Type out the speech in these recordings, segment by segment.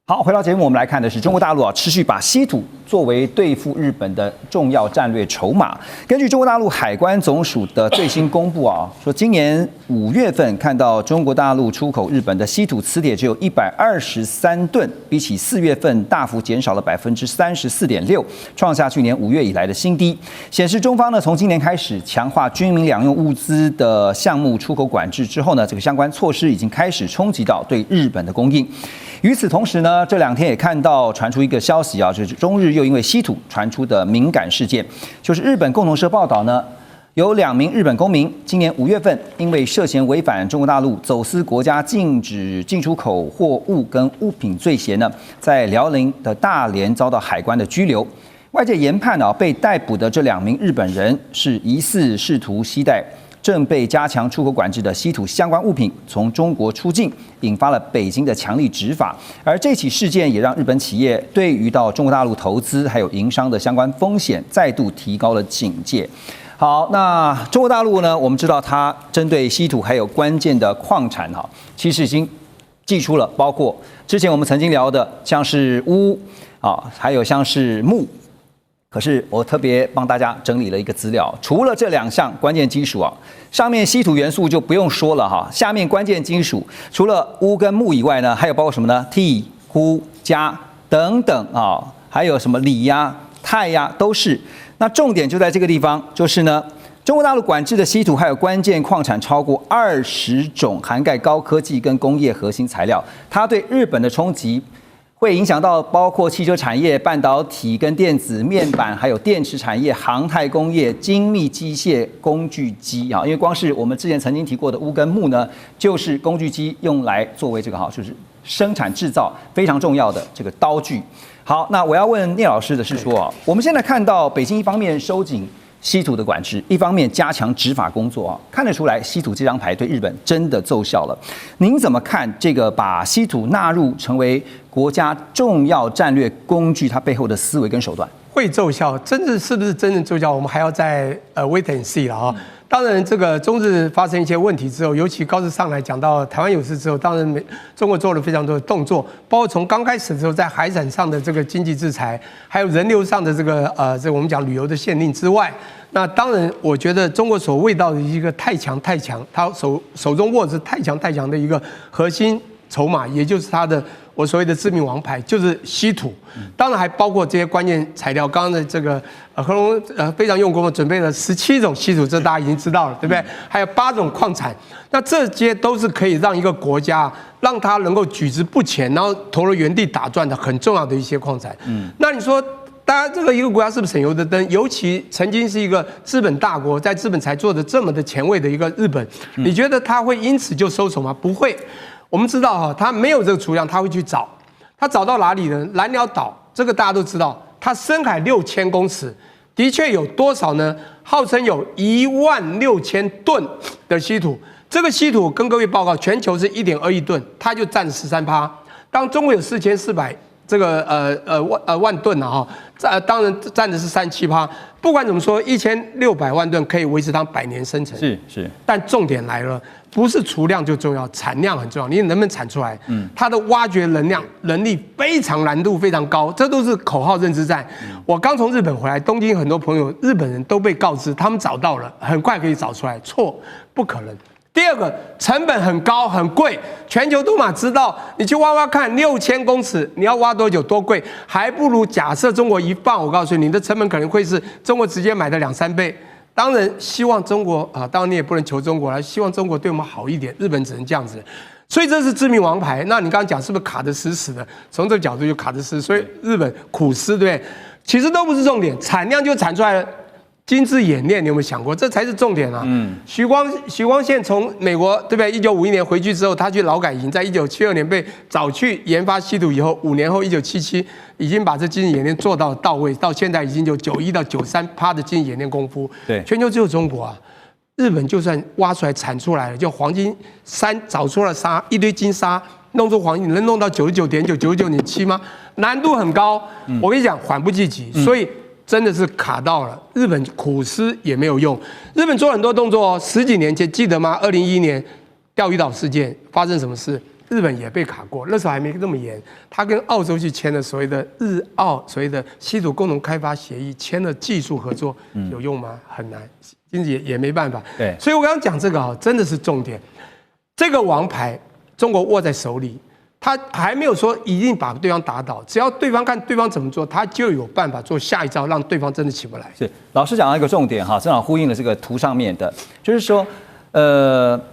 好，回到節目，我們來看的是中國大陸持續把稀土作為對付日本的重要戰略籌碼。根據中國大陸海關總署的最新公布說今年5月份看到中國大陸出口日本的稀土磁鐵只有123噸，比起4月份大幅減少了34.6%，創下去年5月以來的新低，顯示中方呢從今年開始強化軍民兩用物資的項目出口管制之後呢，這個相關措施已經開始衝擊到對日本的供應。與此同時呢，這2天也看到傳出一個消息就是中日又因為稀土傳出的敏感事件，就是日本共同社報道呢，有2名日本公民今年5月份因為涉嫌違反中國大陸走私國家禁止進出口貨物跟物品罪嫌呢，在遼寧的大連遭到海關的拘留。外界研判被逮捕的這2名日本人是疑似試圖攜帶正被加強出口管制的稀土相關物品從中國出境，引發了北京的強力執法。而這起事件也讓日本企業對於到中國大陸投資還有營商的相關風險再度提高了警戒。好，那中國大陸呢？我們知道它針對稀土還有關鍵的礦產其實已經祭出了，包括之前我們曾經聊的像是鎢還有像是鉬。可是我特別幫大家整理了一個資料，除了這2項關鍵金屬上面稀土元素就不用說了下面關鍵金屬除了鎢跟鉬以外呢，還有包括什麼呢？銻、鈷、鎵等等還有什麼鋰呀、鈦呀，都是。那重點就在這個地方，就是呢，中國大陸管制的稀土還有關鍵礦產超過20種，涵蓋高科技跟工業核心材料，它對日本的衝擊會影響到包括汽車產業、半導體跟電子面板，還有電池產業、航太工業、精密機械、工具機因為光是我們之前曾經提過的鎢跟鉬呢，就是工具機用來作為這個就是生產製造非常重要的這個刀具。好，那我要問聶老師的是說我們現在看到北京一方面收緊稀土的管制，一方面加強執法工作看得出來稀土這張牌对日本真的奏效了。您怎麼看這個把稀土納入成為國家重要戰略工具，它背後的思維跟手段？會奏效，真的是不是真正奏效，我們還要再wait and see 了當然，這個中日發生一些問題之後，尤其高市上來講到台灣有事之後，當然中國做了非常多的動作，包括從剛開始的時候在海產上的這個經濟制裁，還有人流上的這個我們講旅遊的限令之外，那當然我覺得中國所謂到的一個太強，他手中握着太強的一個核心籌碼，也就是他的我所謂的致命王牌，就是稀土。當然還包括這些關鍵材料。剛剛的這個何龍非常用功的準備了17種稀土，這大家已經知道了，對不對？還有8種礦產，那這些都是可以讓一個國家讓它能夠舉之不前，然後投入原地打轉的很重要的一些礦產。那你說，當然，這個一個國家是不是省油的燈？尤其曾經是一個資本大國，在資本才做的這麼的前衛的一個日本，你覺得他會因此就收手嗎？不會。我們知道他沒有這個儲量，他會去找。他找到哪裡呢？藍鳥島，這個大家都知道，它深海6000公尺，的確有多少呢？號稱有16000噸的稀土。這個稀土跟各位報告，全球是1.2億噸，它就佔13%。當中國有4400萬噸當然佔的是37%。不管怎麼說，1600萬噸可以維持它100年生成。是。但重點來了，不是儲量就重要，產量很重要。你能不能產出來？它的挖掘能力非常難度非常高，這都是口號認知戰。我剛從日本回來，東京很多朋友日本人都被告知他們找到了，很快可以找出來，錯，不可能。第二個，成本很高很貴，全球都嘛知道，你去挖看6000公尺，你要挖多久多貴，還不如假設中國一放，我告訴你，你的成本可能會是中國直接買的2-3倍。當然，希望中國當然你也不能求中國了，希望中國對我們好一點，日本只能這樣子。所以這是致命王牌。那你剛剛講是不是卡得死死的？從這個角度就卡得死，所以日本苦思，對不對？其實都不是重點，產量就產出來了。精緻冶煉，你有沒有想過，這才是重點啊？許光憲從美國對不對？1951年回去之後，他去勞改營，在1972年被找去研發稀土以後，5年後1977已經把這精緻冶煉做到位，到現在已經有91%到93%的精緻冶煉功夫。對，全球只有中國啊，日本就算挖出來產出來了，就黄金山找出了沙，一堆金沙，弄出黄金，你能弄到99.9、99.7吗？難度很高。我跟你講，緩不濟急，所以。真的是卡到了，日本苦思也沒有用。日本做很多動作10幾年前記得嗎？2011年釣魚島事件發生什麼事？日本也被卡過，那時候還沒那麼嚴。他跟澳洲去簽了所謂的日澳所謂的稀土共同開發協議，簽了技術合作，有用嗎？很難，經濟也沒辦法。對，所以我剛剛講這個啊，真的是重點。這個王牌中國握在手裡，他還沒有說一定把對方打倒，只要對方看對方怎麼做，他就有辦法做下一招，讓對方真的起不來。是老師講到一個重點哈，正好呼應了這個圖上面的，就是說，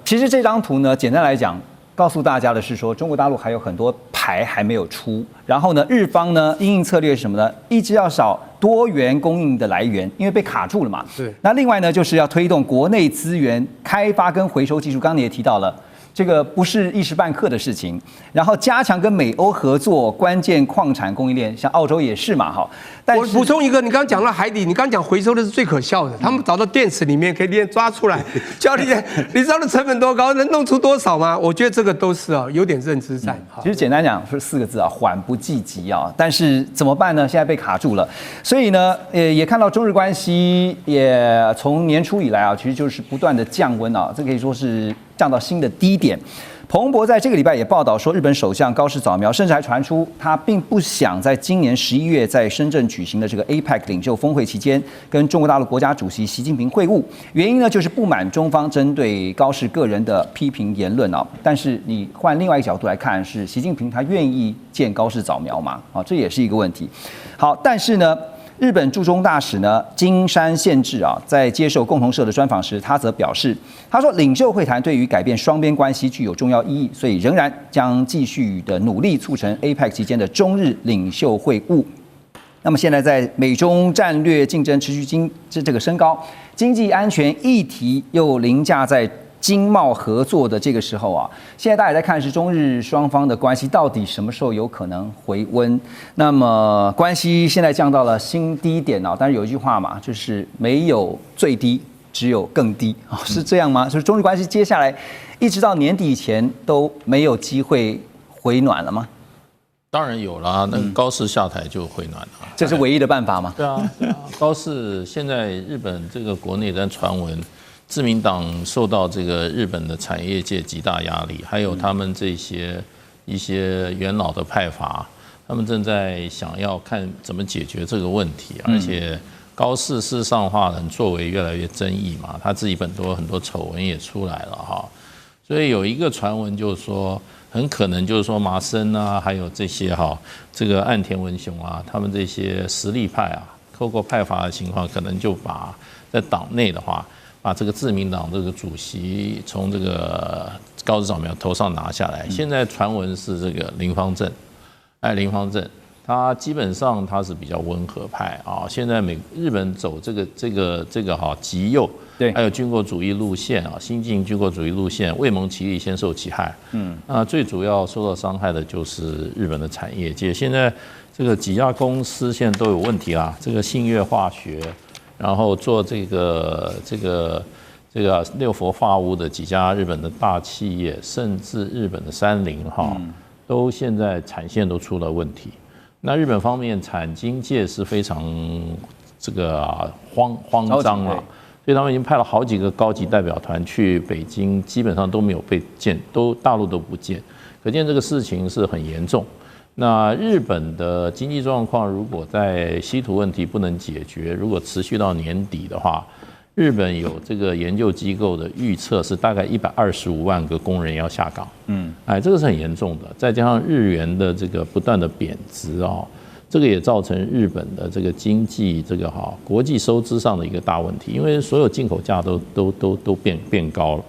其實這張圖呢，簡單來講。告訴大家的是說，中國大陸還有很多牌還沒有出，然後呢，日方呢因應策略是什麼呢？一直要找多元供應的來源，因為被卡住了嘛。是。那另外呢，就是要推動國內資源開發跟回收技術。剛剛你也提到了，這個不是一時半刻的事情。然後加強跟美歐合作關鍵礦產供應鏈，像澳洲也是嘛，哈。我補充一個，你剛剛講到海底，你剛剛講回收的是最可笑的，他們找到電池裡面可以連抓出來，教練，你知道的成本多高，能弄出多少嗎？我覺得這個都是有點認知戰。其實簡單講是4個字啊，緩不濟急啊。但是怎麼辦呢？現在被卡住了，所以呢，也看到中日關係也從年初以來啊，其實就是不斷的降溫啊，這可以說是降到新的低點。彭博在這個禮拜也報道說，日本首相高市早苗甚至還傳出他並不想在今年11月在深圳舉行的這個 APEC 領袖峰會期間跟中國大陸國家主席習近平會晤，原因呢就是不滿中方針對高市個人的批評言論啊。但是你換另外一個角度來看，是習近平他願意見高市早苗嗎？啊，這也是一個問題。好，但是呢，日本駐中大使呢金山憲治啊，在接受共同社的專訪時，他則表示，他說領袖會談對於改變雙邊關係具有重要意義，所以仍然將繼續的努力促成 APEC 期間的中日領袖會晤。那麼現在在美中戰略競爭持續這個升高，經濟安全議題又凌駕在經貿合作的這個時候啊，現在大家也在看是中日雙方的關係到底什麼時候有可能回溫。那麼關係現在降到了新低點啊，但是有一句話嘛，就是沒有最低，只有更低啊，是這樣嗎？就是中日關係接下來一直到年底前都沒有機會回暖了嗎？當然有啦，那個高市下台就回暖了，這是唯一的辦法嗎？對啊，高市現在日本這個國內在傳聞，自民黨受到這個日本的產業界極大壓力，還有他們這些一些元老的派閥，他們正在想要看怎麼解決這個問題，而且高市事實上的話，作為越來越爭議嘛，他自己很多醜聞也出來了哈，所以有一個傳聞就是說，很可能就是說麻生啊，還有這些這個岸田文雄啊，他們這些實力派啊，透過派閥的情況，可能就把在黨內的話，把這個自民黨這個主席從這個高市早苗頭上拿下來。現在傳聞是這個林芳正，林芳正，他基本上他是比較溫和派啊。現在日本走這個極右，對，還有軍國主義路線啊，新進軍國主義路線，未蒙其利先受其害。最主要受到傷害的就是日本的產業界。現在這個幾家公司現在都有問題啦，這個信越化學。然後做這個六氟化鎢的幾家日本的大企業，甚至日本的三菱都現在產線都出了問題。那日本方面產經界是非常慌張啊，所以他們已經派了好幾個高級代表團去北京，基本上都沒有被見，大陸都不見，可見這個事情是很嚴重。那日本的經濟狀況，如果在稀土問題不能解決，如果持續到年底的話，日本有這個研究機構的預測是大概125萬個工人要下崗。這個是很嚴重的。再加上日元的這個不斷的貶值啊，這個也造成日本的這個經濟國際收支上的一個大問題，因為所有進口價都變高了。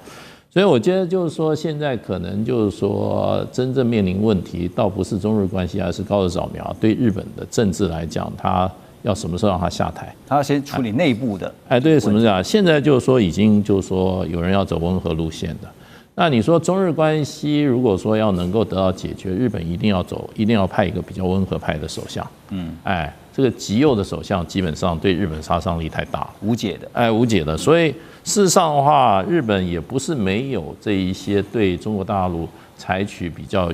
所以我覺得就是說，現在可能就是說，真正面臨問題，倒不是中日關係，而是高市早苗對日本的政治來講，他要什麼時候讓他下台？他要先處理內部的。對，什麼講？現在就是說，已經就是說，有人要走溫和路線的。那你說中日關係如果說要能夠得到解決，日本一定要派一個比較溫和派的首相。這個極右的首相基本上對日本殺傷力太大了，無解的。無解的。所以事實上的話，日本也不是沒有這一些對中國大陸採取比較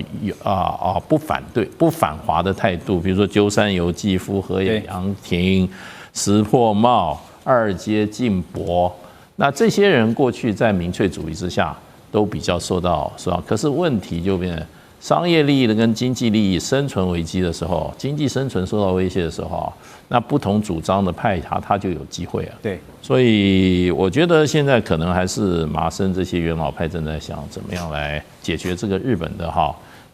不反對、不反華的態度，比如說鳩山由紀夫、河野洋平、石破茂、二階俊博，那這些人過去在民粹主義之下都比較受到。可是問題就變成商業利益的跟經濟利益生存危機的時候，經濟生存受到威脅的時候，那不同主張的派他就有機會啊。對，所以我覺得現在可能還是麻生這些元老派正在想怎麼樣來解決這個日本的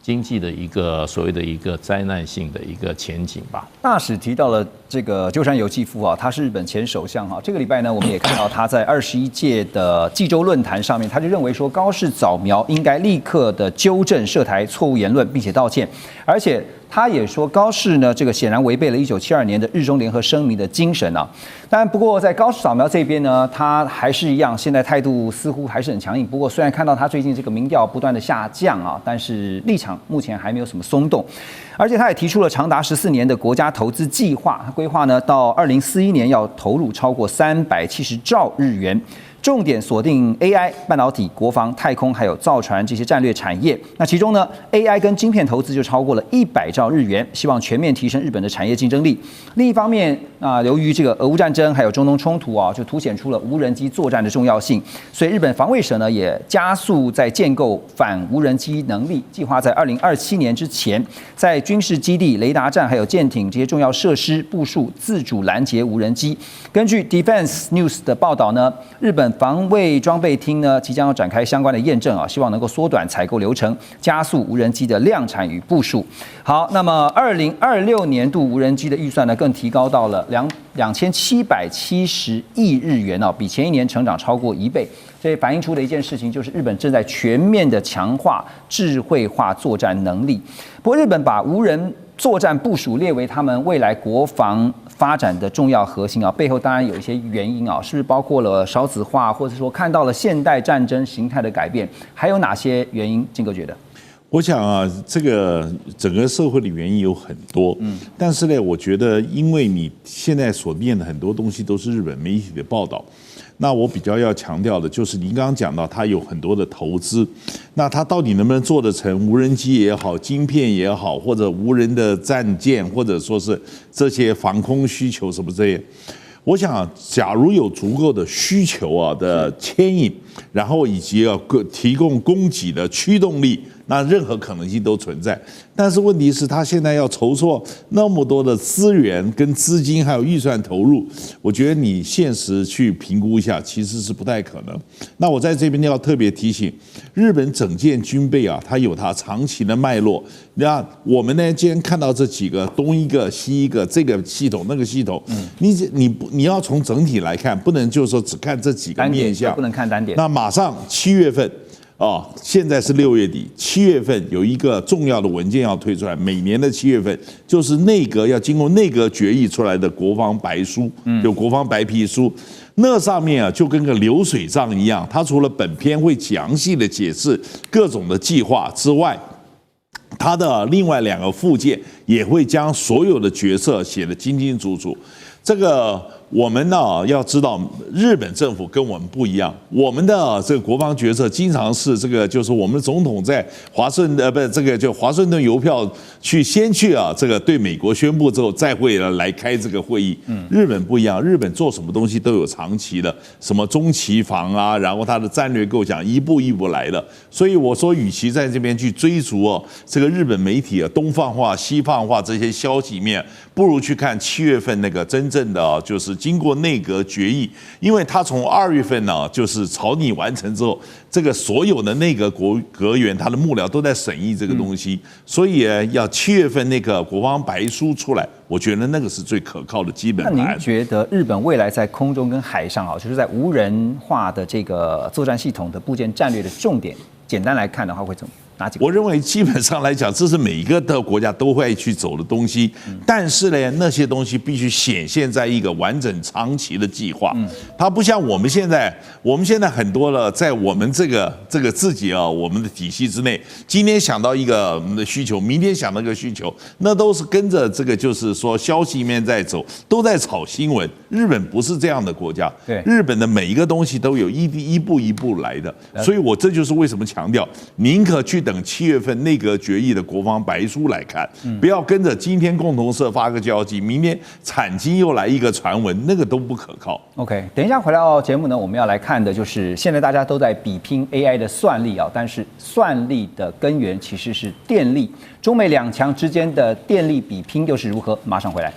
經濟的一個所謂的一個災難性的一個前景吧。大使提到了這個鳩山由紀夫啊，他是日本前首相哈。這個禮拜呢，我們也看到他在21屆的濟州論壇上面，他就認為說高市早苗應該立刻的糾正涉台錯誤言論，並且道歉，而且他也說高市呢，這個顯然違背了1972年的日中聯合聲明的精神啊。當然，不過在高市早苗這邊呢，他還是一樣，現在態度似乎還是很強硬。不過虽然看到他最近這個民調不斷的下降啊，但是立場目前還沒有什麼鬆動。而且他也提出了長達14年的國家投資計劃，他規劃呢到2041年要投入超過370兆日元。重點鎖定 AI、半導體、國防、太空還有造船這些戰略產業。那其中呢 ，AI 跟晶片投資就超過了100兆日元，希望全面提升日本的產業競爭力。另一方面由於這個俄烏戰爭還有中東衝突就凸顯出了無人機作戰的重要性，所以日本防衛省呢也加速在建構反無人機能力，計劃在2027年之前，在軍事基地、雷達站還有艦艇這些重要設施部署自主攔截無人機。根據 Defense News 的報道呢，日本防衛裝備廳呢即將要展開相關的驗證希望能夠縮短採購流程，加速無人機的量產與部署。好，那麼2026年度無人機的預算呢更提高到了2770億日元比前一年成長超過1倍。这也反映出的一件事情就是日本正在全面的強化智慧化作戰能力。不過日本把無人作戰部署列為他們未來國防發展的重要核心背後當然有一些原因是不是包括了少子化，或者說看到了現代戰爭形態的改變，還有哪些原因？金哥覺得？我想這個整個社會的原因有很多，但是呢，我覺得因為你現在所念的很多東西都是日本媒體的報道。那我比較要強調的就是，您剛剛講到它有很多的投資，那它到底能不能做得成無人機也好、晶片也好，或者無人的戰艦，或者說是這些防空需求什麼這些？我想，假如有足夠的需求的牽引，然後以及提供供給的驅動力，那任何可能性都存在。但是問題是，他現在要籌措那麼多的資源、跟資金還有預算投入，我覺得你現實去評估一下，其實是不太可能。那我在這邊要特別提醒，日本整件軍備它有它長期的脈絡。那我們呢，今天看到這幾個東一個西一個，這個系統那個系統，你要從整體來看，不能就是說只看這幾個面向，不能看單點。那馬上7月份。現在是6月底，7月份有一個重要的文件要推出来。每年的7月份就是內閣要經過內閣決議出來的國防白書，就國防白皮書。那上面就跟個流水賬一樣，它除了本篇會詳細的解釋各種的計劃之外，它的另外2個附件也會將所有的決策寫得清清楚楚。這個我們呢要知道，日本政府跟我們不一樣，我們的這個國防決策經常是這個，就是我們總統在華盛頓郵票先去這個對美國宣布之後，再會來開這個會議。日本不一樣，日本做什麼東西都有長期的，什麼中期防然後它的戰略構想一步一步來的。所以我說，與其在這邊去追逐這個日本媒體東方化、西方化這些消息面，不如去看7月份那個真正的就是經過內閣決議，因為他從2月份就是草擬完成之後，這個所有的內閣閣員他的幕僚都在審議這個東西，所以要7月份那個國防白書出來，我覺得那個是最可靠的基本盤。那您覺得日本未來在空中跟海上就是在無人化的這個作戰系統的部件戰略的重點，簡單來看的話會怎麼？我認為基本上來講，這是每一個的國家都會去走的東西，但是呢，那些東西必須顯現在一個完整長期的計劃。它不像我們現在很多了，在我們這個自己我們的體系之內，今天想到一個需求，明天想到一個需求，那都是跟着這個就是說消息面在走，都在炒新聞。日本不是這樣的國家，對，日本的每一個東西都有一步一步來的，所以我這就是為什麼強調，寧可去等7月份內閣決議的國防白書來看，不要跟着今天共同社發個消息，明天產經又來一個傳聞，那個都不可靠。OK， 等一下回到節目呢，我們要來看的就是現在大家都在比拼 AI 的算力啊，但是算力的根源其實是電力。中美兩強之間的電力比拼又是如何？馬上回來。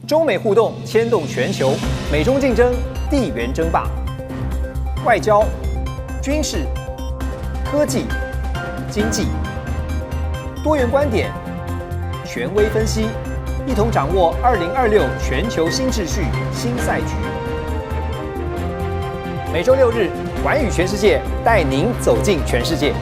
中美互動牽動全球，美中競爭，地緣爭霸，外交、軍事、科技、經濟，多元觀點，權威分析，一同掌握2026全球新秩序、新賽局。每週6日，寰宇全世界，帶您走進全世界。